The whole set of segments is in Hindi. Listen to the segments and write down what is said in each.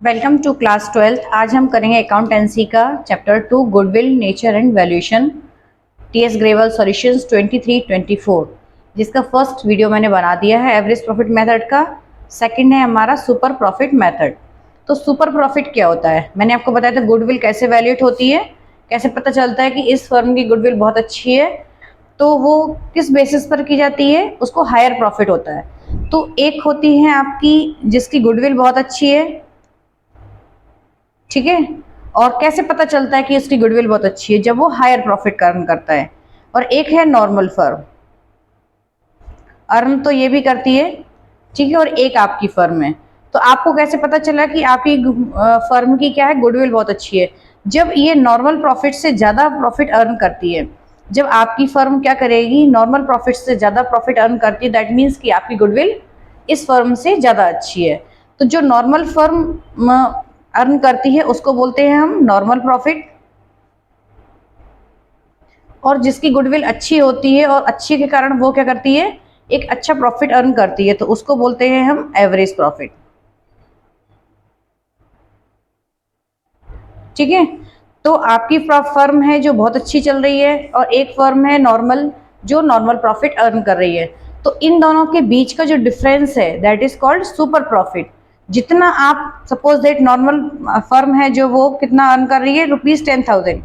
Welcome to class 12th। आज हम करेंगे अकाउंटेंसी का chapter 2 goodwill nature and valuation TS Grewal solutions 23-24, जिसका फर्स्ट वीडियो मैंने बना दिया है एवरेज प्रॉफिट मेथड का। सेकंड है हमारा सुपर प्रॉफिट मेथड। तो सुपर प्रॉफिट क्या होता है, मैंने आपको बताया था गुडविल कैसे वैल्यूएट होती है, कैसे पता चलता है कि इस फर्म की गुडविल बहुत अच्छी है, तो वो किस बेसिस पर की जाती है, उसको हायर प्रॉफिट होता है। तो एक होती है आपकी जिसकी गुडविल बहुत अच्छी है, ठीक है, और कैसे पता चलता है कि उसकी गुडविल बहुत अच्छी है, जब वो हायर प्रॉफिट अर्न करता है। और एक है नॉर्मल फर्म, अर्न तो ये भी करती है, ठीक है, और एक आपकी फर्म है। तो आपको कैसे पता चला कि आपकी फर्म की क्या है, गुडविल बहुत अच्छी है? जब ये नॉर्मल प्रॉफिट से ज़्यादा प्रॉफिट अर्न करती है, जब आपकी फर्म क्या करेगी, नॉर्मल प्रॉफिट से ज़्यादा प्रॉफिट अर्न करती है, दैट मीन्स कि आपकी गुडविल इस फर्म से ज़्यादा अच्छी है। तो जो नॉर्मल फर्म अर्न करती है उसको बोलते हैं हम नॉर्मल प्रॉफिट, और जिसकी गुडविल अच्छी होती है और अच्छी के कारण वो क्या करती है, एक अच्छा प्रॉफिट अर्न करती है, तो उसको बोलते हैं हम एवरेज प्रॉफिट। ठीक है, तो आपकी फर्म है जो बहुत अच्छी चल रही है, और एक फर्म है नॉर्मल जो नॉर्मल प्रॉफिट अर्न कर रही है। तो इन दोनों के बीच का जो डिफरेंस है that is called super profit. जितना आप सपोज दैट नॉर्मल फर्म है जो वो कितना अर्न कर रही है, ₹10,000,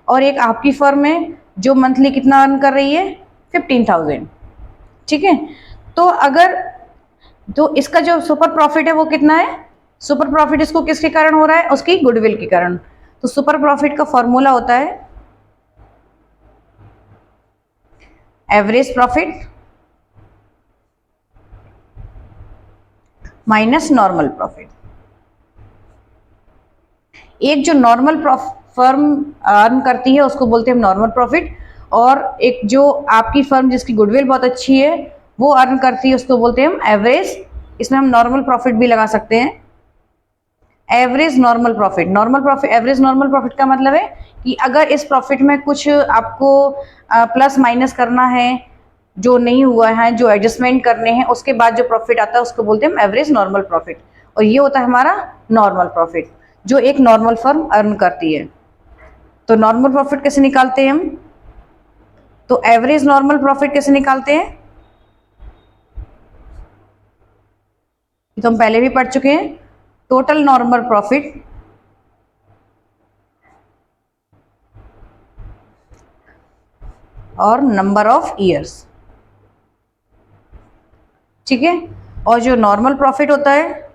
और एक आपकी फर्म है जो मंथली कितना अर्न कर रही है, 15,000। ठीक है, तो अगर तो इसका जो सुपर प्रॉफिट है वो कितना है, सुपर प्रॉफिट इसको किसके कारण हो रहा है, उसकी गुडविल के कारण। तो सुपर प्रॉफिट का फॉर्मूला होता है average profit minus normal profit. एक जो नॉर्मल फर्म अर्न करती है उसको बोलते हैं नॉर्मल प्रॉफिट, और एक जो आपकी फर्म जिसकी गुडविल बहुत अच्छी है वो अर्न करती है उसको बोलते हैं हम एवरेज। इसमें हम नॉर्मल प्रॉफिट भी लगा सकते हैं, average normal profit. Normal profit, average normal profit का मतलब है कि अगर इस प्रॉफिट में कुछ आपको प्लस माइनस करना है, जो नहीं हुआ है, जो एडजस्टमेंट करने हैं, उसके बाद जो प्रॉफिट आता है उसको बोलते हैं एवरेज नॉर्मल प्रॉफिट। और ये होता है हमारा नॉर्मल प्रॉफिट जो एक नॉर्मल फर्म अर्न करती है। तो नॉर्मल प्रॉफिट कैसे निकालते हैं हम, तो एवरेज नॉर्मल प्रॉफिट कैसे निकालते हैं, तो हम पहले भी पढ़ चुके हैं। टोटल नॉर्मल प्रॉफिट और नंबर ऑफ ईयर्स। ठीक है, और जो नॉर्मल प्रॉफिट होता है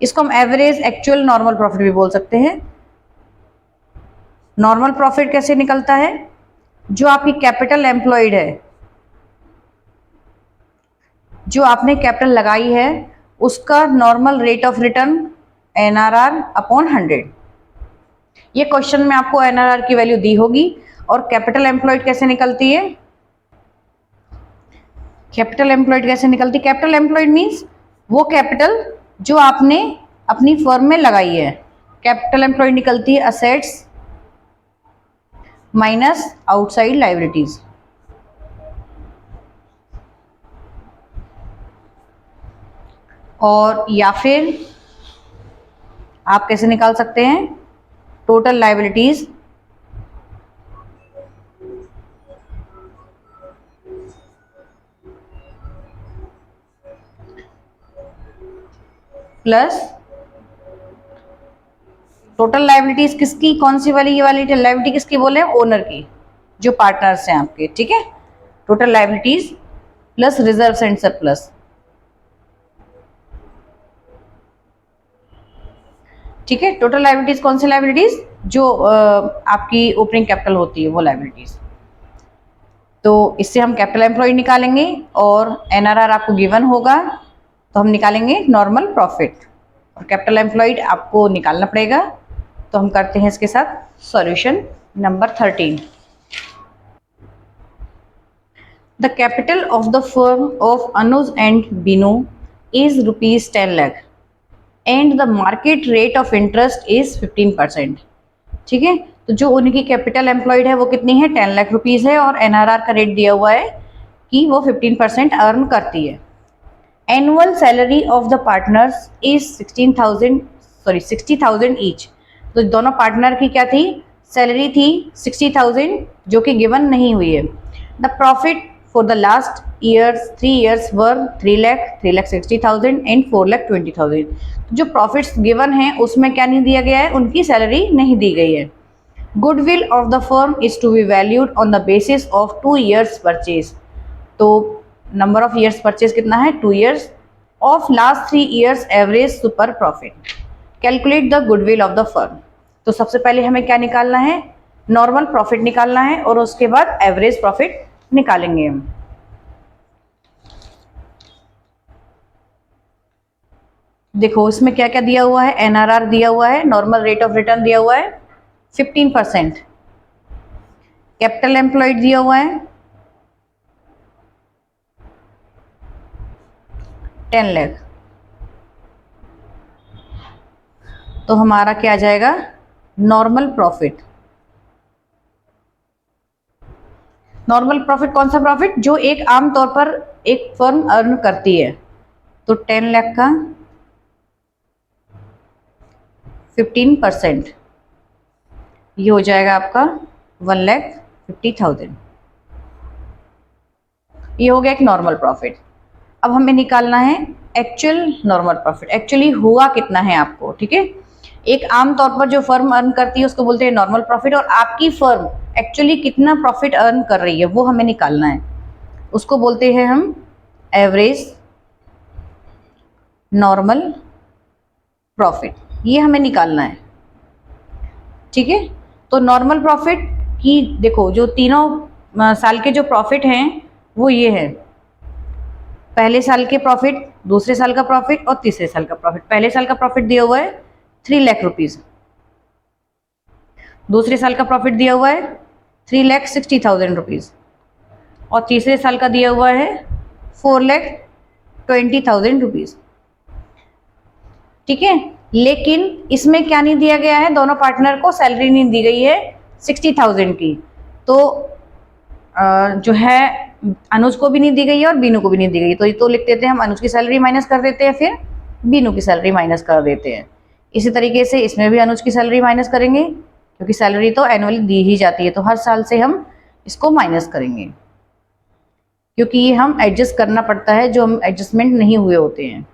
इसको हम एवरेज एक्चुअल नॉर्मल प्रॉफिट भी बोल सकते हैं। नॉर्मल प्रॉफिट कैसे निकलता है, जो आपकी कैपिटल एम्प्लॉयड है, जो आपने कैपिटल लगाई है, उसका normal rate of return NRR upon 100। ये क्वेश्चन में आपको NRR की वैल्यू दी होगी। और कैपिटल एम्प्लॉयड कैसे निकलती है, कैपिटल एम्प्लॉयड कैसे निकलती है, कैपिटल एम्प्लॉयड मीन्स वो कैपिटल जो आपने अपनी फर्म में लगाई है। कैपिटल एम्प्लॉयड निकलती है असेट्स माइनस आउटसाइड लायबिलिटीज। और या फिर आप कैसे निकाल सकते हैं, total liabilities plus total liabilities किसकी, कौन सी वाली, ये वाली लायबिलिटी किसकी बोले, ओनर की, जो पार्टनर्स हैं आपके। ठीक है, total liabilities plus reserves and surplus. ठीक है, टोटल लायबिलिटीज कौन सी लायबिलिटीज, जो आपकी ओपनिंग कैपिटल होती है वो लायबिलिटीज। तो इससे हम कैपिटल एम्प्लॉयड निकालेंगे, और NRR आपको गिवन होगा तो हम निकालेंगे नॉर्मल प्रॉफिट, और कैपिटल एम्प्लॉयड आपको निकालना पड़ेगा। तो हम करते हैं इसके साथ solution number 13। The capital of the firm of Anuj and Binu is ₹10 lakh and the market rate of interest is 15%। ठीक है, तो जो उनकी कैपिटल एम्प्लॉयड है वो कितनी है, 10 लाख रुपीज़ है, और NRR का रेट दिया हुआ है कि वो 15% अर्न करती है। Annual salary of the partners is 60,000 each. तो दोनों पार्टनर की क्या थी, सैलरी थी 60,000 जो कि गिवन नहीं हुई है। The profit for the last years 3 years were 3,60,000 and 4,20,000। जो प्रॉफिट्स गिवन हैं उसमें क्या नहीं दिया गया है, उनकी सैलरी नहीं दी गई है। Goodwill of the firm is to be valued on the basis of 2 years purchase. तो नंबर ऑफ ईयर्स परचेज कितना है, 2 years of last 3 years average super profit. Calculate the goodwill of the firm. तो सबसे पहले हमें क्या निकालना है, नॉर्मल प्रॉफिट निकालना है और उसके बाद एवरेज प्रॉफिट निकालेंगे हम। देखो इसमें क्या क्या दिया हुआ है, एनआरआर दिया हुआ है, नॉर्मल रेट ऑफ रिटर्न दिया हुआ है 15%, कैपिटल एम्प्लॉयड दिया हुआ है 10 लाख। तो हमारा क्या आ जाएगा, नॉर्मल प्रॉफिट। नॉर्मल प्रॉफिट कौन सा प्रॉफिट, जो एक आम तौर पर एक फर्म अर्न करती है। तो 10 लाख का 15% ये हो जाएगा आपका 1,50,000। ये हो गया एक नॉर्मल प्रॉफिट। अब हमें निकालना है एक्चुअल नॉर्मल प्रॉफिट, एक्चुअली हुआ कितना है आपको, ठीक है। एक आम तौर पर जो फर्म अर्न करती है उसको बोलते हैं नॉर्मल प्रॉफिट, और आपकी फर्म एक्चुअली कितना प्रॉफिट अर्न कर रही है वो हमें निकालना है, उसको बोलते हैं हम एवरेज नॉर्मल प्रॉफिट। ये हमें निकालना है, ठीक है। तो नॉर्मल प्रॉफिट की देखो जो तीनों साल के जो प्रॉफिट हैं वो ये है, पहले साल के प्रॉफिट, दूसरे साल का प्रॉफिट और तीसरे साल का प्रॉफिट। पहले साल का प्रॉफिट दिया हुआ है 3 लाख रुपीज, दूसरे साल का प्रॉफिट दिया हुआ है 3,60,000 रुपीज और तीसरे साल का दिया हुआ है 4,20,000 रुपीज, ठीक है। लेकिन इसमें क्या नहीं दिया गया है, दोनों पार्टनर को सैलरी नहीं दी गई है 60,000 की। तो जो है अनुज को भी नहीं दी गई है और बीनू को भी नहीं दी गई, तो लिख देते हैं हम, अनुज की सैलरी माइनस कर देते हैं, फिर बीनू की सैलरी माइनस कर देते हैं। इसी तरीके से इसमें भी अनुज की सैलरी माइनस करेंगे, क्योंकि सैलरी तो एनुअली दी ही जाती है, तो हर साल से हम इसको माइनस करेंगे, क्योंकि ये हम एडजस्ट करना पड़ता है जो हम एडजस्टमेंट नहीं हुए होते हैं।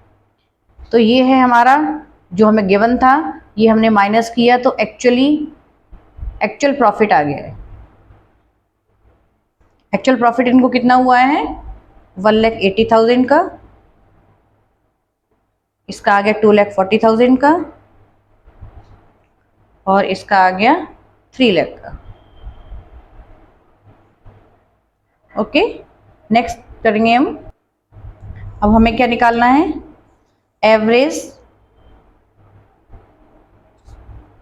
तो ये है हमारा जो हमें गिवन था, ये हमने माइनस किया, तो एक्चुअल प्रॉफिट आ गया है। एक्चुअल प्रॉफिट इनको कितना हुआ है, 1,80,000 का, इसका आ गया 2,40,000 का और इसका आ गया 3 लाख का। ओके, नेक्स्ट करेंगे हम। अब हमें क्या निकालना है, एवरेज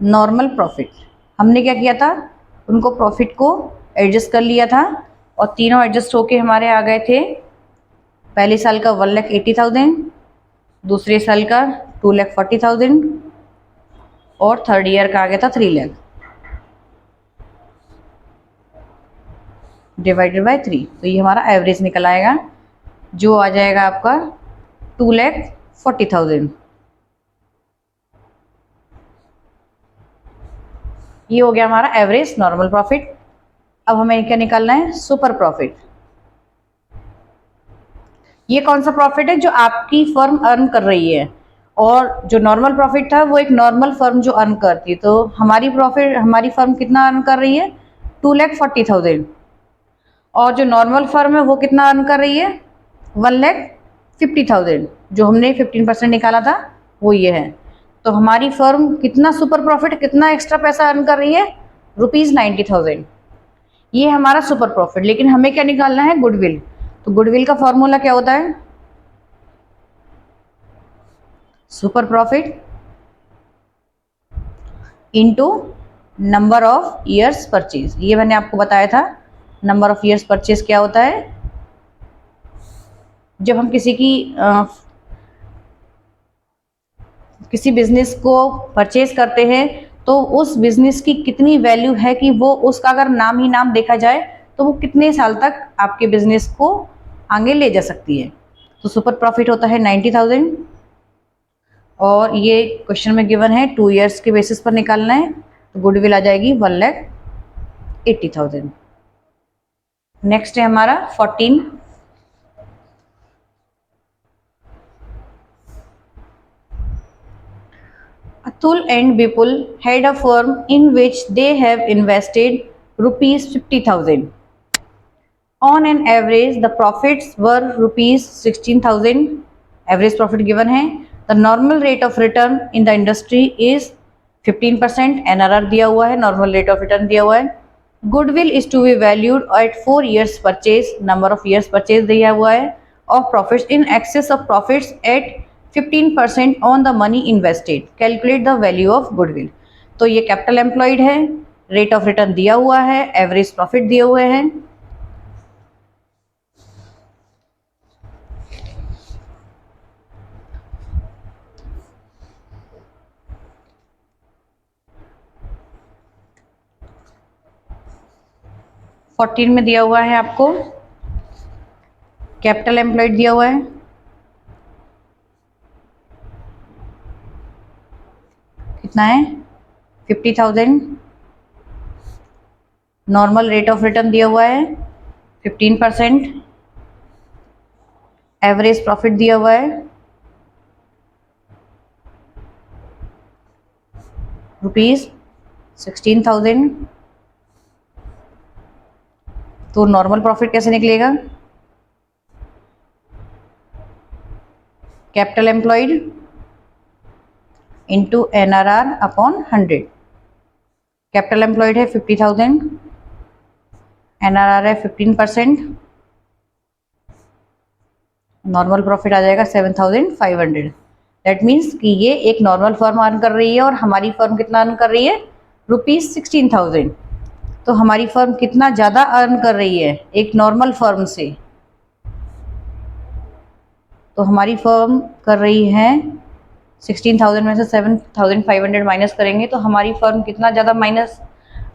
नॉर्मल प्रॉफिट। हमने क्या किया था, उनको प्रॉफिट को एडजस्ट कर लिया था और तीनों एडजस्ट होके हमारे आ गए थे, पहले साल का 1,80,000, दूसरे साल का 2,40,000 और थर्ड ईयर का आ गया था 3 लाख डिवाइडेड बाय 3। तो ये हमारा एवरेज निकल आएगा, जो आ जाएगा आपका 2,40,000। ये हो गया हमारा एवरेज नॉर्मल प्रॉफिट। अब हमें क्या निकालना है, सुपर प्रॉफिट। ये कौन सा प्रॉफिट है, जो आपकी फर्म अर्न कर रही है, और जो नॉर्मल प्रॉफिट था वो एक नॉर्मल फर्म जो अर्न करती है। तो हमारी फर्म कितना अर्न कर रही है, 2,40,000, और जो नॉर्मल फर्म है वो कितना अर्न कर रही है, 1,50,000। जो हमने 15% निकाला था वो ये है। तो हमारी फर्म कितना सुपर प्रॉफिट, कितना एक्स्ट्रा पैसा अर्न कर रही है, ₹90,000। ये हमारा सुपर प्रॉफिट। लेकिन हमें क्या निकालना है, गुडविल। तो गुडविल का फॉर्मूला क्या होता है, super profit into number of years purchase. ये मैंने आपको बताया था, नंबर ऑफ ईयर्स परचेज क्या होता है। जब हम किसी बिजनेस को परचेज करते हैं तो उस बिजनेस की कितनी वैल्यू है, कि वो उसका अगर नाम ही नाम देखा जाए तो वो कितने साल तक आपके बिजनेस को आगे ले जा सकती है। तो सुपर प्रॉफिट होता है 90,000 और ये क्वेश्चन में गिवन है 2 ईयर्स के बेसिस पर निकालना है, तो गुडविल आ जाएगी 1,80,000। नेक्स्ट है हमारा 14। Atul and Bipul had a firm in which they have invested rupees 50,000. On an average, the profits were rupees 16,000. Average profit given है. The normal rate of return in the industry is 15%. NRR दिया हुआ है, normal rate of return दिया हुआ है. Goodwill is to be valued at 4 years purchase. Number of years purchase दिया हुआ है. Of profits in excess of profits at 15% on the money invested. Calculate the value of goodwill. तो ये कैपिटल एम्प्लॉयड है, रेट ऑफ रिटर्न दिया हुआ है, एवरेज प्रॉफिट दिए हुए हैं. फोर्टीन में दिया हुआ है आपको कैपिटल एम्प्लॉयड दिया हुआ है, कितना है 50,000. नॉर्मल रेट ऑफ रिटर्न दिया हुआ है 15%. एवरेज प्रॉफिट दिया हुआ है रुपीज 16,000. तो नॉर्मल प्रॉफिट कैसे निकलेगा? Capital employed into NRR upon 100. Capital employed है 50,000, NRR है 15%, नॉर्मल प्रॉफिट आ जाएगा 7,500. दैट मीन्स कि ये एक नॉर्मल फर्म अर्न कर रही है और हमारी फर्म कितना अर्न कर रही है? रुपीज 16,000. तो हमारी फर्म कितना ज़्यादा अर्न कर रही है एक नॉर्मल फर्म से? तो हमारी फर्म कर रही है 16,000 में से 7,500 माइनस करेंगे तो हमारी फर्म कितना ज़्यादा माइनस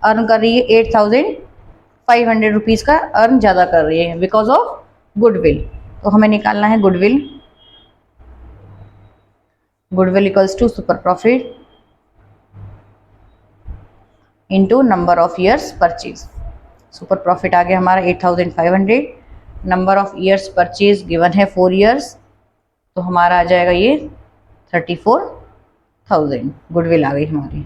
अर्न कर रही है? 8,500 रुपीज़ का अर्न ज़्यादा कर रही है बिकॉज ऑफ गुडविल. तो हमें निकालना है goodwill. Goodwill equals to super profit into number of years purchase. Super profit आ गया हमारा 8,500. Number of years purchase given है 4 ईयर्स, तो हमारा आ जाएगा ये 34,000. गुडविल आ गई हमारी.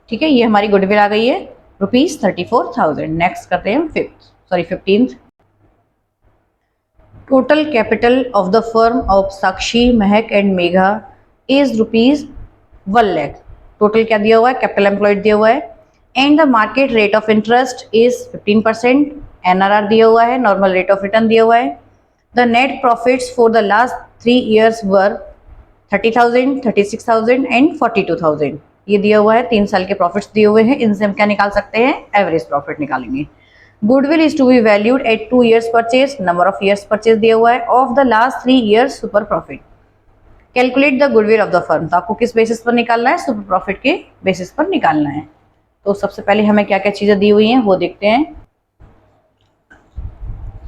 ठीक है, ये हमारी गुडविल आ गई है रुपीज 34,000. नेक्स्ट करते हैं 15th. Total capital of the firm of Sakshi, Mahak and Megha is rupees 1 lakh. Total क्या दिया हुआ है? कैपिटल एम्प्लॉयड दिया हुआ है. And the market rate of interest is 15%. NRR दिया हुआ है, नॉर्मल रेट ऑफ रिटर्न दिया हुआ है. The net profits for the last 3 years were 30,000, 36,000 and 42,000. ये दिया हुआ है, 3 साल के प्रॉफिट्स दिए हुए हैं. इनसे हम क्या निकाल सकते हैं? एवरेज प्रॉफिट निकालेंगे. Goodwill is to be valued at 2 years purchase. Number of years purchase दिया हुआ है. Of the last 3 years super profit. Calculate the goodwill of the firm. तो आपको किस बेसिस पर निकालना है? सुपर प्रॉफिट के बेसिस पर निकालना है. तो सबसे पहले हमें क्या क्या चीज़ें दी हुई हैं वो देखते हैं.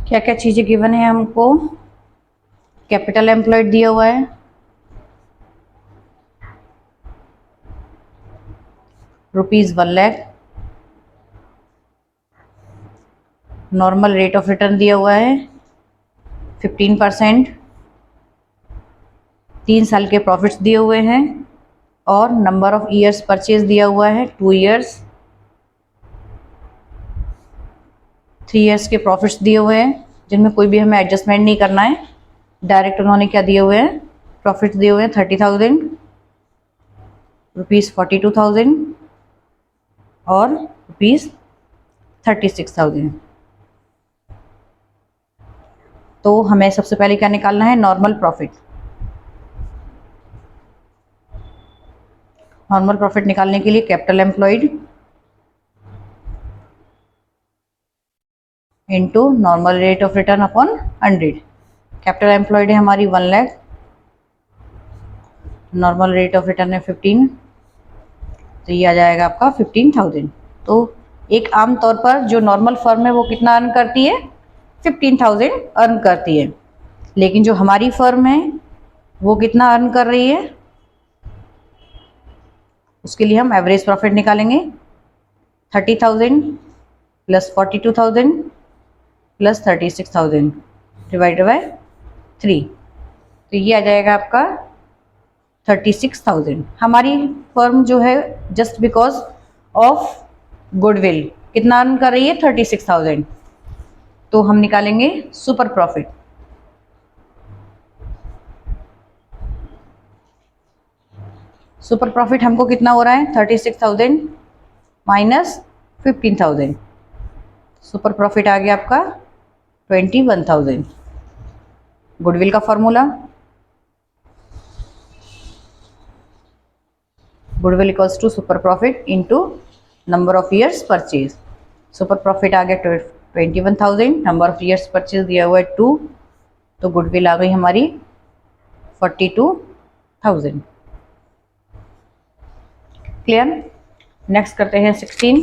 क्या क्या चीज़ें गिवन है हमको? कैपिटल एम्प्लॉयड दिया हुआ है rupees 1 lakh. Normal rate of return दिया हुआ है 15%. 3 साल के प्रॉफिट्स दिए हुए हैं और नंबर ऑफ ईयर्स परचेज दिया हुआ है 2 ईयर्स. 3 ईयर्स के प्रॉफिट्स दिए हुए हैं जिनमें कोई भी हमें एडजस्टमेंट नहीं करना है. डायरेक्ट उन्होंने क्या दिए हुए हैं? प्रॉफिट्स दिए हुए हैं 30,000, रुपीज़ 42,000 और रुपीज़ 36,000. तो हमें सबसे पहले क्या निकालना है? Normal profit. नॉर्मल प्रॉफिट निकालने के लिए capital employed into normal rate of return upon 100. Capital employed है हमारी 1 lakh. Normal rate of return है 15, तो ये आ जाएगा आपका 15,000. तो एक आम तौर पर जो नॉर्मल फर्म है वो कितना अर्न करती है, 15,000 अर्न करती है, लेकिन जो हमारी फर्म है वो कितना अर्न कर रही है, उसके लिए हम एवरेज प्रॉफिट निकालेंगे। 30,000 प्लस 42,000 प्लस 36,000 डिवाइडेड बाय 3, तो ये आ जाएगा आपका 36,000। हमारी फर्म जो है जस्ट बिकॉज ऑफ गुडविल कितना अर्न कर रही है, 36,000, तो हम निकालेंगे सुपर प्रॉफिट। सुपर प्रॉफिट हमको कितना हो रहा है, 36,000 माइनस 15,000, सुपर प्रॉफिट आ गया आपका 21,000। गुडविल का formula, goodwill equals to super profit into number of years purchase. Super profit आ गया 21,000, नंबर ऑफ ईयर्स परचेज दिया हुआ है 2, तो गुडविल आ गई हमारी 42,000। क्लियर। नेक्स्ट करते हैं 16।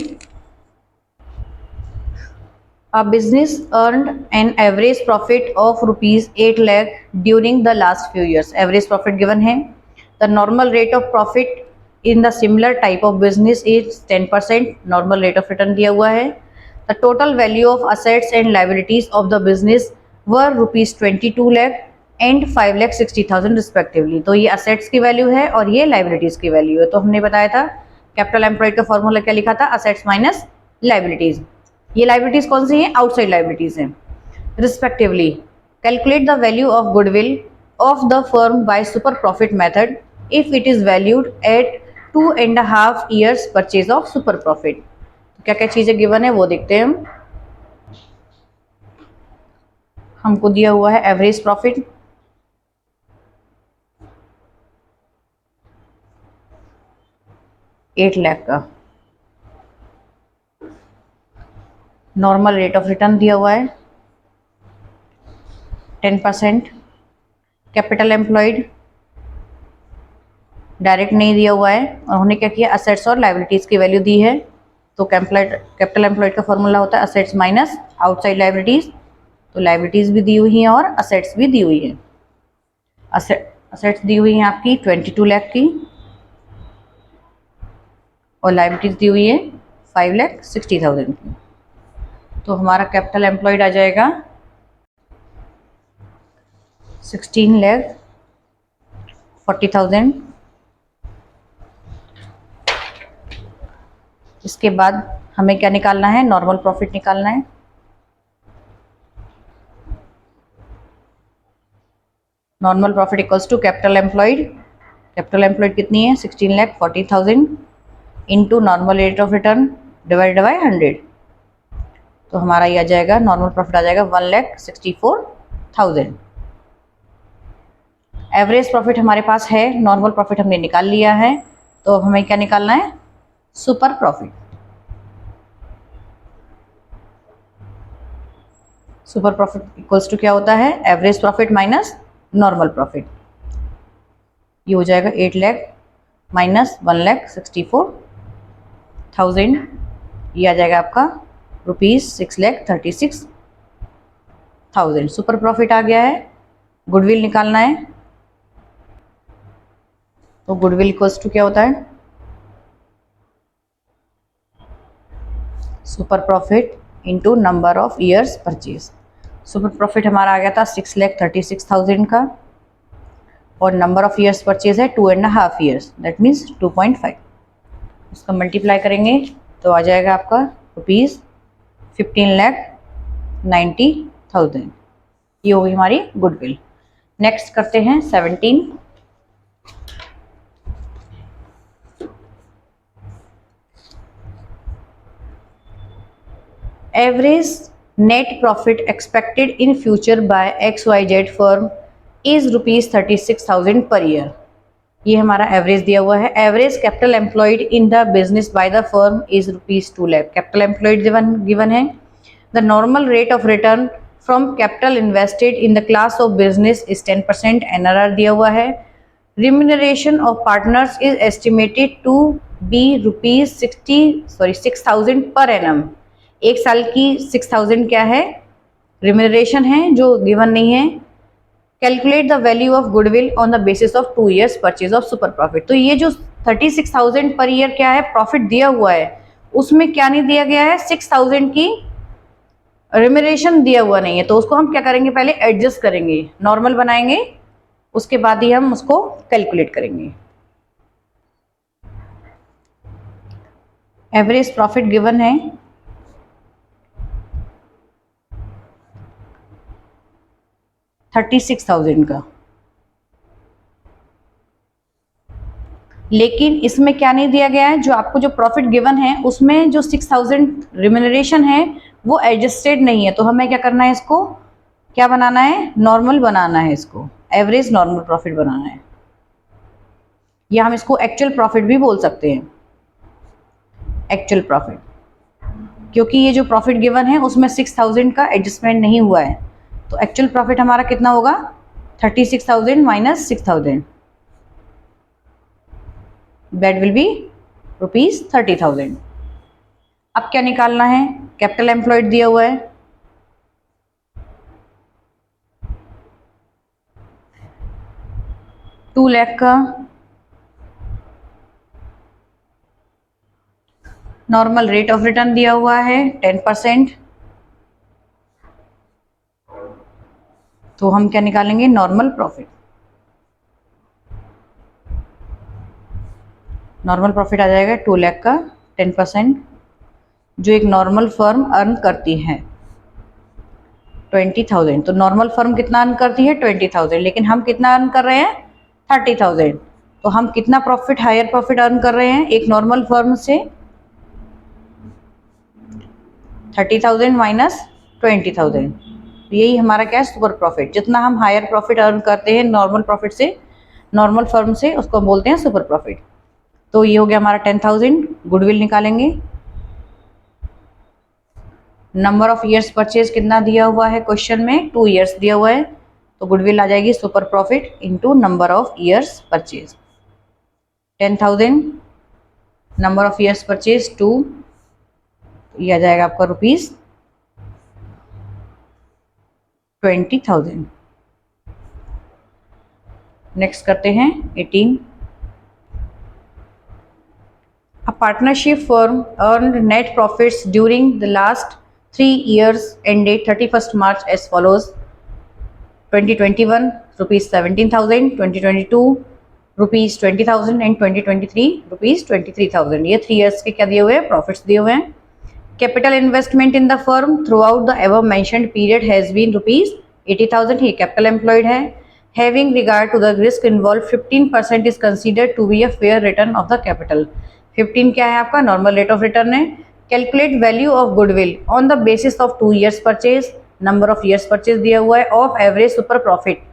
A business earned an average profit of rupees 8 lakh during the last few years. Average profit given है. The normal rate of profit in the similar type of business is 10%. Normal rate of return दिया हुआ है. The total value of assets and liabilities of the business were rupees 22 lakh and 5 lakh 60,000 respectively. तो ये assets की वैल्यू है और ये liabilities की वैल्यू है। तो हमने बताया था कैपिटल एम्प्लॉयड का फॉर्मूला क्या लिखा था, assets माइनस liabilities। ये लाइबिलिटीज कौन सी है, आउटसाइड लाइबिलिटीज हैं। Respectively calculate the value of goodwill of the firm by super profit method if it is valued eight 2.5 years purchase of super profit. क्या क्या चीजें गिवन है वो देखते हैं हम। हमको दिया हुआ है एवरेज प्रॉफिट, $8 लाख का। नॉर्मल रेट ऑफ रिटर्न दिया हुआ है 10%। कैपिटल एम्प्लॉयड डायरेक्ट नहीं दिया हुआ है और उन्होंने क्या किया, असेट्स और लाइबिलिटीज की वैल्यू दी है। तो कैपिटल एम्प्लॉयड का फॉर्मूला होता है असेट्स माइनस आउटसाइड लाइबिलिटीज। तो लाइबिलिटीज भी दी हुई हैं और असेट्स भी दी हुई है। असेट्स दी हुई हैं आपकी 22 लाख की और लाइबिलिटीज दी हुई है 5,60,000 की। तो हमारा कैपिटल एम्प्लॉयड आ जाएगा 16,40,000। इसके बाद हमें क्या निकालना है, नॉर्मल प्रॉफिट निकालना है। Normal profit equals to capital employed. Capital employed कितनी है, 16,40,000 into normal rate of return divided by 100। तो हमारा ये आ जाएगा, नॉर्मल प्रॉफिट आ जाएगा 1,64,000। एवरेज प्रॉफिट हमारे पास है, नॉर्मल प्रॉफिट हमने निकाल लिया है, तो हमें क्या निकालना है, super profit. Super profit equals to क्या होता है, average profit minus normal profit. ये हो जाएगा 8 लाख माइनस 1,64,000। ये आ जाएगा आपका ₹6,36,000। सुपर प्रॉफिट आ गया है। गुडविल निकालना है, तो गुडविल इक्वल्स टू क्या होता है, super profit into number of years purchase. Super profit हमारा आ गया था 6,36,000 का और नंबर ऑफ ईयर्स परचेज है 2.5 years, दैट मीन्स 2.5। उसका मल्टीप्लाई करेंगे तो आ जाएगा आपका ₹15,90,000। ये होगी हमारी गुडविल। नेक्स्ट करते हैं 17। Average net profit expected in future by XYZ firm is ₹36,000 per year. ये हमारा एवरेज दिया हुआ है। Average capital employed in the business by the firm is ₹2 lakh. Capital employed given है। The normal rate of return from capital invested in the class of business is 10%। NRR दिया हुआ है। Remuneration of partners is estimated to be ₹6,000 per annum. एक साल की 6,000 क्या है, रिम्यूनरेशन है जो गिवन नहीं है। Calculate the value of goodwill on the basis of 2 years purchase of super profit. तो ये जो 36,000 पर ईयर क्या है प्रॉफिट दिया हुआ है, उसमें क्या नहीं दिया गया है, 6,000 की रिम्यूनरेशन दिया हुआ नहीं है। तो उसको हम क्या करेंगे, पहले एडजस्ट करेंगे, नॉर्मल बनाएंगे, उसके बाद ही हम उसको कैलकुलेट करेंगे। एवरेज प्रॉफिट गिवन है 36,000 का, लेकिन इसमें क्या नहीं दिया गया है, जो आपको जो प्रॉफिट गिवन है उसमें जो 6,000 रिम्यूनरेशन है वो एडजस्टेड नहीं है। तो हमें क्या करना है, इसको क्या बनाना है, नॉर्मल बनाना है, इसको एवरेज नॉर्मल प्रॉफिट बनाना है, या हम इसको एक्चुअल प्रॉफिट भी बोल सकते हैं, एक्चुअल प्रॉफिट, क्योंकि ये जो प्रॉफिट गिवन है उसमें 6,000 का एडजस्टमेंट नहीं हुआ है। तो एक्चुअल प्रॉफिट हमारा कितना होगा, 36,000 माइनस 6,000, दैट विल बी ₹30,000। अब क्या निकालना है, कैपिटल एम्प्लॉयड दिया हुआ है, ₹2 लाख का नॉर्मल रेट ऑफ रिटर्न दिया हुआ है 10%। तो हम क्या निकालेंगे, नॉर्मल प्रॉफिट। नॉर्मल प्रॉफिट आ जाएगा 2 लाख का 10%, जो एक नॉर्मल फर्म अर्न करती है 20,000। तो नॉर्मल फर्म कितना अर्न करती है, 20,000, लेकिन हम कितना अर्न कर रहे हैं, 30,000। तो हम कितना प्रॉफिट, हायर प्रॉफिट अर्न कर रहे हैं एक नॉर्मल फर्म से, 30,000 माइनस 20,000। यही हमारा क्या है, सुपर प्रॉफिट। जितना हम हायर प्रॉफिट अर्न करते हैं नॉर्मल प्रॉफिट से, नॉर्मल फर्म से, उसको बोलते हैं सुपर प्रॉफिट। तो ये हो गया हमारा 10,000। गुडविल निकालेंगे, नंबर ऑफ ईयर्स परचेज कितना दिया हुआ है क्वेश्चन में, 2 years दिया हुआ है। तो गुडविल आ जाएगी super profit into number of years purchase. 10,000 number of years purchase 2, ये आ जाएगा आपका ₹20,000। नेक्स्ट करते हैं 18। A partnership firm earned net profits during the last 3 years ended 31st March as follows: 2021 ₹17,000, 2022 ₹20,000 and 2023 ₹23,000। ये 3 years के क्या दिए हुए हैं, प्रॉफिट्स दिए हुए हैं। Capital investment in the firm throughout the above mentioned period has been ₹80,000। ये कैपिटल एम्प्लॉयड है। Having regard to the risk involved 15% is considered to be a fair return of the capital. 15 क्या है आपका, नॉर्मल रेट ऑफ रिटर्न है। Calculate value of goodwill on the basis of 2 years purchase, number of years purchase दिया हुआ है, of average super profit.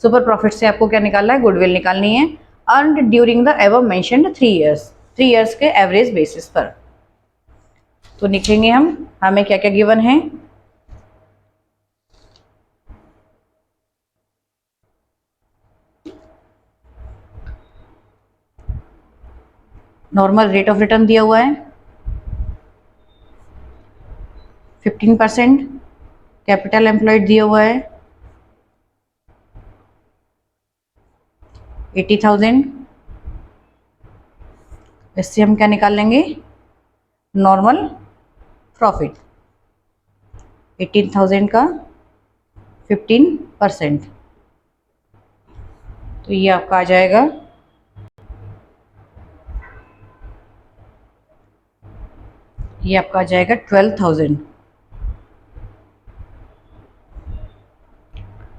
Super profit से आपको क्या निकालना है, गुडविल निकालनी है। Earned during the above mentioned 3 years, 3 years के एवरेज बेसिस पर। तो लिखेंगे हम, हमें क्या क्या गिवन है, नॉर्मल रेट ऑफ रिटर्न दिया हुआ है 15%, कैपिटल एम्प्लॉयड दिया हुआ है 80,000। इससे हम क्या निकाल लेंगे, नॉर्मल प्रॉफिट 18,000 का 15%। तो ये आपका आ जाएगा ये आपका आ जाएगा 12,000।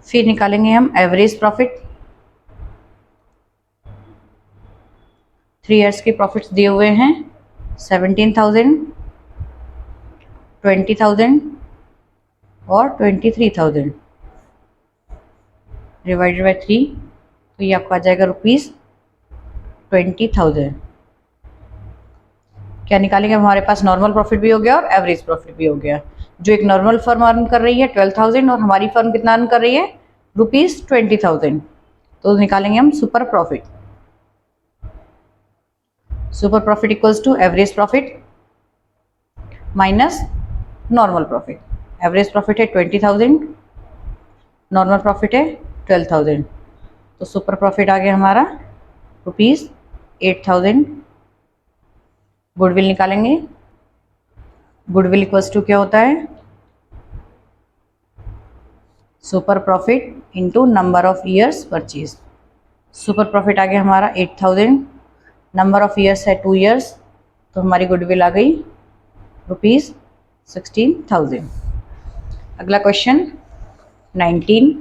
फिर निकालेंगे हम एवरेज प्रॉफिट। 3 years के प्रॉफिट्स दिए हुए हैं 17,000, 20,000 और 23,000 डिवाइडेड बाई 3। तो ये आपका आ जाएगा ₹20,000। क्या निकालेंगे, हमारे पास नॉर्मल प्रॉफिट भी हो गया और एवरेज प्रॉफिट भी हो गया। जो एक नॉर्मल फर्म अर्न कर रही है 12,000 और हमारी फर्म कितना अर्न कर रही है, ₹20,000। तो निकालेंगे हम super profit. Super profit equals to average profit minus normal profit. Average profit है 20,000, नॉर्मल प्रॉफिट है 12,000, तो सुपर प्रॉफिट आ गया हमारा ₹8,000। गुडविल निकालेंगे। गुडविल इक्वल्स टू क्या होता है, super profit into number of years purchase. Super profit आ गया हमारा 8,000, नंबर ऑफ ईयर्स है 2 ईयर्स, तो हमारी गुडविल आ गई ₹16,000। अगला question 19।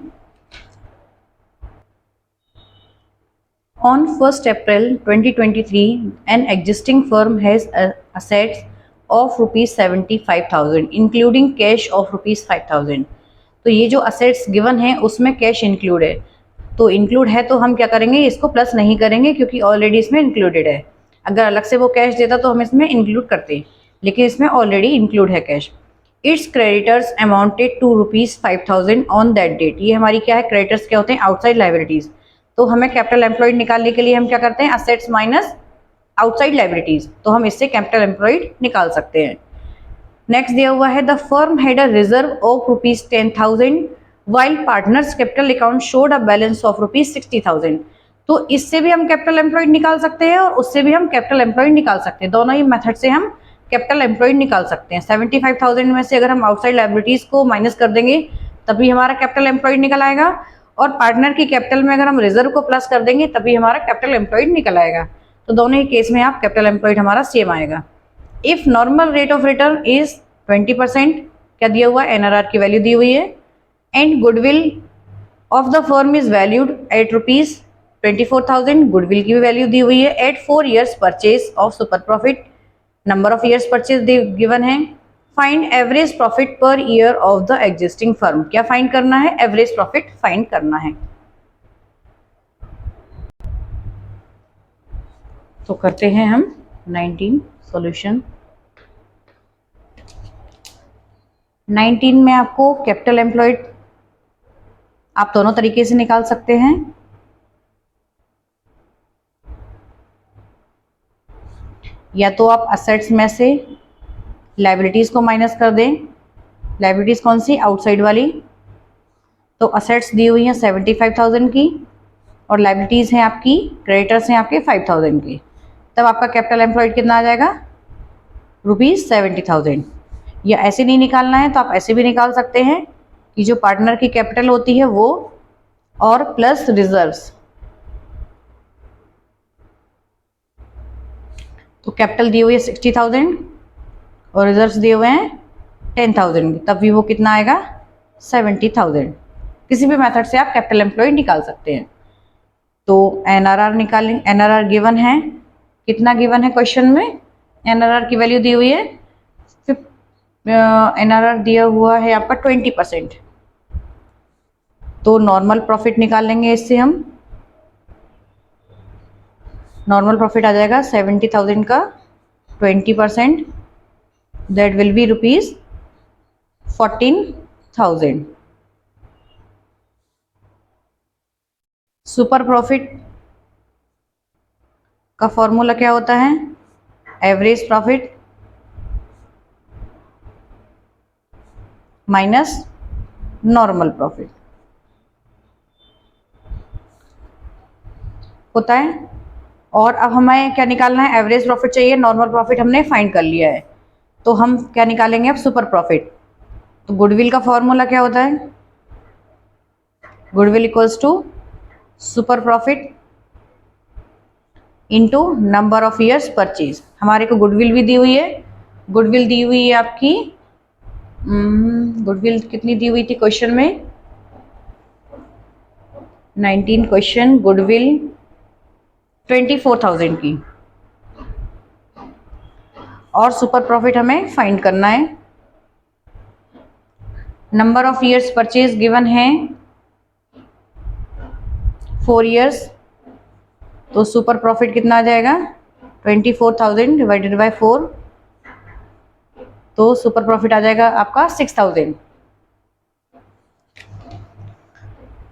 On 1st April 2023, an existing firm has assets of ₹75,000 including cash of ₹5,000। तो ये जो assets given है उसमें cash include है, तो include है तो हम क्या करेंगे, इसको प्लस नहीं करेंगे क्योंकि ऑलरेडी इसमें included है। अगर अलग से वो कैश देता तो हम इसमें include करते, लेकिन इसमें ऑलरेडी include है कैश। It's creditors amounted to ₹5,000 on that date. ये हमारी क्या है, क्रेडिटर्स क्या होते हैं, आउटसाइड लाइबिलिटीज। तो हमें कैपिटल एम्प्लॉयड निकालने के लिए हम क्या करते हैं, असेट्स माइनस आउटसाइड लाइबिलिटीज, तो हम इससे कैपिटल एम्प्लॉयड निकाल सकते हैं। नेक्स्ट दिया हुआ है the firm had a reserve of ₹10,000 while partners capital account showed a balance of ₹60,000। तो इससे भी हम कैपिटल एम्प्लॉयड निकाल सकते हैं और उससे भी हम कैपिटल एम्प्लॉयड निकाल सकते हैं, दोनों ही मेथड से हम कैपिटल एम्प्लॉयड निकाल सकते हैं। 75,000 में से अगर हम आउटसाइड लाइबिलिटीज को माइनस कर देंगे तभी हमारा कैपिटल एम्प्लॉयड निकल आएगा, और पार्टनर की कैपिटल में अगर हम रिजर्व को प्लस कर देंगे तभी हमारा कैपिटल एम्प्लॉयड निकल आएगा। तो दोनों ही केस में आप कैपिटल एम्प्लॉयड हमारा सेम आएगा। If normal rate of return is 20%, क्या दिया हुआ है, एनआरआर की वैल्यू दी हुई है, and goodwill of the firm is valued at ₹24,000, goodwill की भी वैल्यू दी हुई है, at 4 years purchase of super profit, number of years purchase given है, find average profit per year of the existing firm. क्या फाइंड करना है, एवरेज प्रॉफिट फाइंड करना है। तो करते हैं हम 19 सॉल्यूशन। 19 में आपको कैपिटल एम्प्लॉयड आप दोनों तरीके से निकाल सकते हैं। या तो आप असेट्स में से लाइबिलिटीज को माइनस कर दें। लाइबिलिटीज कौन सी, आउटसाइड वाली। तो असेट्स दी हुई हैं 75,000 की और लाइबिलिटीज हैं आपकी, क्रेडिटर्स हैं आपके 5,000 की, तब आपका कैपिटल एम्प्लॉयड कितना आ जाएगा, ₹70,000। या ऐसे नहीं निकालना है तो आप ऐसे भी निकाल सकते हैं कि जो पार्टनर की कैपिटल होती है वो और प्लस रिजर्व्स। तो कैपिटल दी हुई है 60,000 और रिजर्व्स दिए हुए हैं 10,000, तब भी वो कितना आएगा, 70,000। किसी भी मेथड से आप कैपिटल एम्प्लॉयड निकाल सकते हैं। तो एनआरआर निकालें, एनआरआर गिवन है, कितना गिवन है क्वेश्चन में, एनआरआर की वैल्यू दी हुई है, एनआरआर दिया हुआ है आपका 20%। तो नॉर्मल प्रॉफिट निकाल लेंगे इससे हम। नॉर्मल प्रॉफिट आ जाएगा 70,000 का 20%, that will be ₹14,000। Super profit का फॉर्मूला क्या होता है, average profit minus normal profit होता है। और अब हमें क्या निकालना है, एवरेज प्रॉफिट चाहिए, नॉर्मल प्रॉफिट हमने फाइंड कर लिया है, तो हम क्या निकालेंगे अब, सुपर प्रॉफिट। तो गुडविल का फॉर्मूला क्या होता है, goodwill equals to super profit into number of years purchase. हमारे को गुडविल भी दी हुई है, गुडविल दी हुई है आपकी, गुडविल कितनी दी हुई थी क्वेश्चन में, 19 क्वेश्चन, गुडविल 24,000 की, और सुपर प्रॉफिट हमें फाइंड करना है। Number of years purchase given है 4 years, तो सुपर प्रॉफिट कितना आ जाएगा, 24,000 डिवाइडेड बाय 4, तो सुपर प्रॉफिट आ जाएगा आपका 6,000।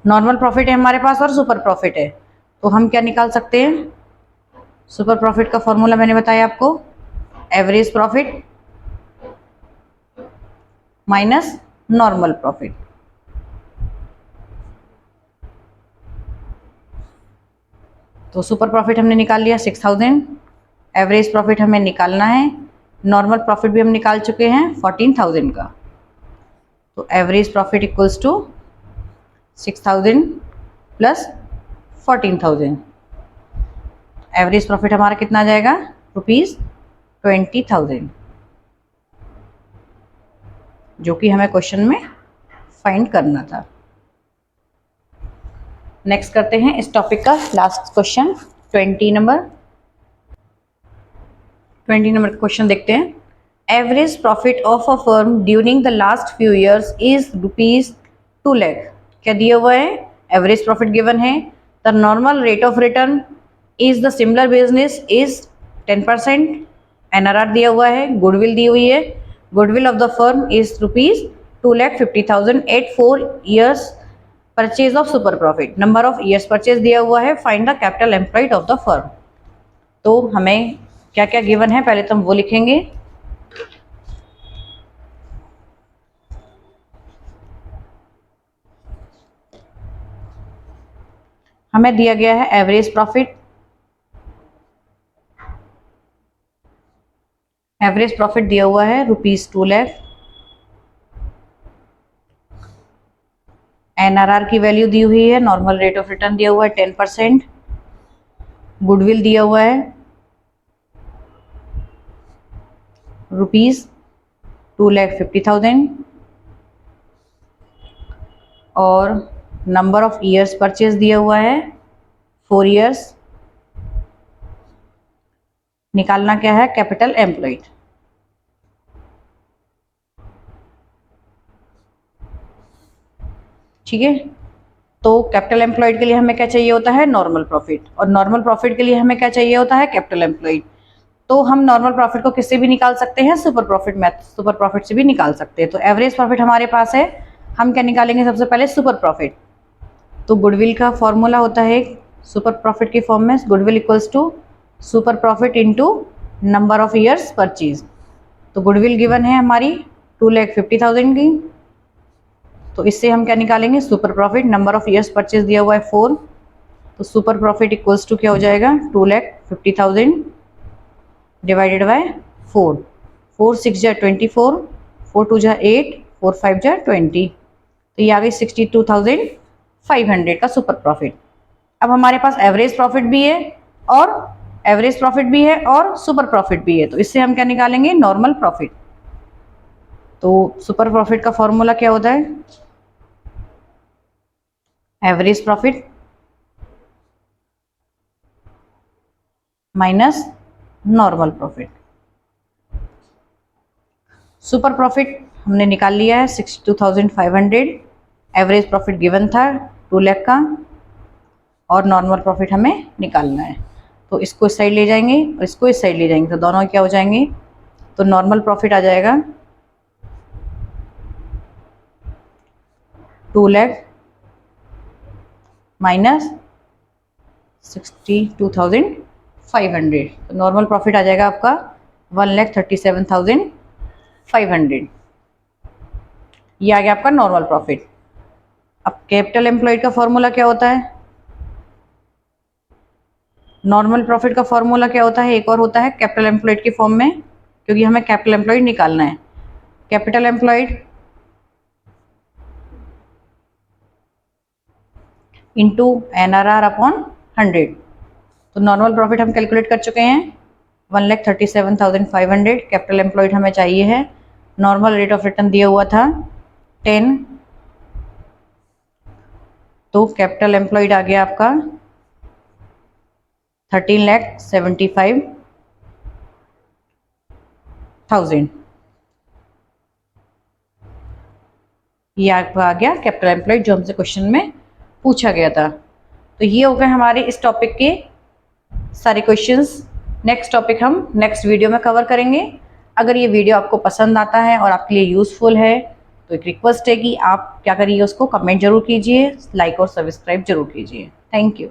नॉर्मल प्रॉफिट है हमारे पास और सुपर प्रॉफिट है, तो हम क्या निकाल सकते हैं, सुपर प्रॉफिट का फॉर्मूला मैंने बताया आपको, average profit minus normal profit. तो सुपर प्रॉफिट हमने निकाल लिया 6000, एवरेज प्रॉफिट हमें निकालना है, नॉर्मल प्रॉफिट भी हम निकाल चुके हैं 14000 का। तो average profit equals to 6000 plus 14000। Average profit हमारा कितना आ जाएगा, ₹20,000, जो कि हमें क्वेश्चन में फाइंड करना था। नेक्स्ट करते हैं इस टॉपिक का लास्ट क्वेश्चन 20 नंबर क्वेश्चन देखते हैं। Average profit of a firm during the last few years is ₹2 lakh. क्या दिया हुआ है, एवरेज प्रॉफिट गिवन है। The normal rate of return is the similar business is 10%। NRR दिया हुआ है, गुडविल दी हुई है, goodwill of the firm is ₹2,50,000 at 4 years purchase of super profit. Number of years purchase दिया हुआ है, find the capital employed of the firm. तो हमें क्या क्या गिवन है पहले तो हम वो लिखेंगे। हमें दिया गया है एवरेज प्रॉफिट, एवरेज प्रॉफिट दिया हुआ है ₹2 लाख। NRR की वैल्यू दी हुई है, नॉर्मल रेट ऑफ रिटर्न दिया हुआ है 10%, गुडविल दिया हुआ है ₹2,50,000 और नंबर ऑफ ईयर्स परचेज दिया हुआ है 4 ईयर्स। निकालना क्या है, कैपिटल एम्प्लॉयड। ठीक है, तो कैपिटल एम्प्लॉयड के लिए हमें क्या चाहिए होता है, नॉर्मल प्रॉफिट, और नॉर्मल प्रॉफिट के लिए हमें क्या चाहिए होता है, कैपिटल एम्प्लॉयड। तो हम नॉर्मल प्रॉफिट को किससे भी निकाल सकते हैं, सुपर प्रॉफिट से भी निकाल सकते हैं। तो एवरेज प्रॉफिट हमारे पास है, हम क्या निकालेंगे, सबसे पहले सुपर प्रॉफिट। तो गुडविल का फॉर्मूला होता है सुपर प्रॉफिट की फॉर्म में, goodwill equals to super profit into number of years purchase. तो गुडविल गिवन है हमारी 2,50,000 की, तो इससे हम क्या निकालेंगे, super profit. Number of years purchase दिया हुआ है 4, तो सुपर प्रॉफिट इक्वल्स टू क्या हो जाएगा, 2,50,000 डिवाइडेड बाय 4। 4 6 जा 24, 4 2 जा 8, 4 5 जा 20, तो ये आ गई 62,500 का सुपर प्रॉफिट। अब हमारे पास एवरेज प्रॉफिट भी है और सुपर प्रॉफिट भी है, तो इससे हम क्या निकालेंगे, नॉर्मल प्रॉफिट। तो सुपर प्रॉफिट का फॉर्मूला क्या होता है, average profit minus normal profit. Super profit हमने निकाल लिया है 62,500, एवरेज प्रॉफिट गिवन था 2 लाख का, और नॉर्मल प्रॉफिट हमें निकालना है। तो इसको इस साइड ले जाएंगे और इसको इस साइड ले जाएंगे, तो दोनों क्या हो जाएंगे, तो नॉर्मल प्रॉफिट आ जाएगा 2 लाख माइनस 62,500, तो नॉर्मल प्रॉफिट आ जाएगा आपका 1,37,500। ये आ गया आपका नॉर्मल प्रॉफिट। अब कैपिटल एम्प्लॉयड का फॉर्मूला क्या होता है, नॉर्मल प्रॉफिट का फॉर्मूला क्या होता है, एक और होता है कैपिटल एम्प्लॉयड की फॉर्म में, क्योंकि हमें कैपिटल एम्प्लॉयड निकालना है। Capital employed into NRR upon 100। तो नॉर्मल प्रॉफिट हम कैलकुलेट कर चुके हैं 1,37,500, कैपिटल एम्प्लॉयड हमें चाहिए है, नॉर्मल रेट ऑफ रिटर्न दिया हुआ था 10, तो कैपिटल एम्प्लॉयड आ गया आपका 13,75,000। ये आपका आ गया कैपिटल एम्प्लॉयड जो हमसे क्वेश्चन में पूछा गया था। तो ये हो गए हमारे इस टॉपिक के सारे क्वेश्चंस। नेक्स्ट टॉपिक हम नेक्स्ट वीडियो में कवर करेंगे। अगर ये वीडियो आपको पसंद आता है और आपके लिए यूज़फुल है तो एक रिक्वेस्ट है कि आप क्या करिए, उसको कमेंट जरूर कीजिए, लाइक और सब्सक्राइब जरूर कीजिए। Thank you.